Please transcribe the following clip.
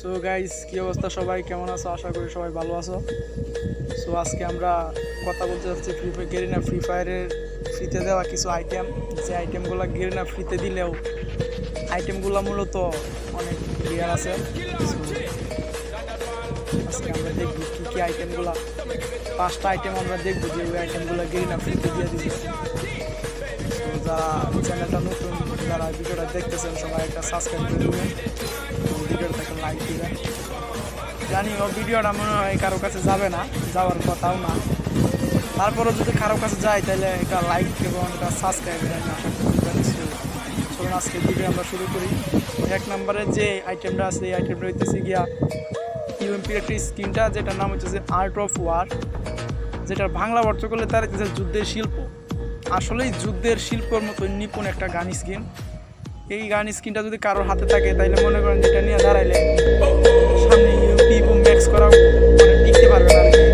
So guys, কি অবস্থা? সবাই কেমন আছো? আশা করি সবাই ভালো আছো। সো আজকে আমরা কথা বলতে যাচ্ছি গেরিনা ফ্রি ফায়ারের ফ্রিতে দেওয়া কিছু আইটেম, যে আইটেমগুলো গেরিনা ফ্রিতে দিলেও আইটেমগুলো মূলত অনেক রিয়ার আছে। আজকে আমরা দেখবো কী কী আইটেমগুলো, 5টা আইটেম আমরা দেখবো যে ওই আইটেমগুলো গেরিনা ফ্রিতে দিয়ে দিচ্ছে। তো যারা চ্যানেলটা নতুন, যারা ভিডিওটা দেখতেছেন সবাই একটা সাবস্ক্রাইব করে দেবেন, ভিডিওটা একটা লাইক দিবেন। জানি ও ভিডিওটা মনে হয় কারো কাছে যাবে না, যাওয়ার কথাও না, তারপরেও যদি কারো কাছে যায় তাহলে একটা লাইক এবং একটা সাবস্ক্রাইবের আমি আশা করবেন। চলুন আজকে ভিডিও আমরা শুরু করি। 1 নম্বরে যে আইটেমটা আছে এই আইটেমটা হইতেছে গিয়া ইউএমপির একটি স্কিনটা, যেটার নাম হচ্ছে আর্ট অফ ওয়ার, যেটার বাংলা অর্থ করলে তার হচ্ছে যুদ্ধের শিল্প। আসলেই যুদ্ধের শিল্পর মতো নিপুণ একটা গান স্কিন। এই গান স্কিনটা যদি কারোর হাতে থাকে তাহলে মনে করেন যেটা নিয়ে দাঁড়াইলে সামনে ইউপি ম্যাক্স করা মানে টিকতে পারবে না আর কি।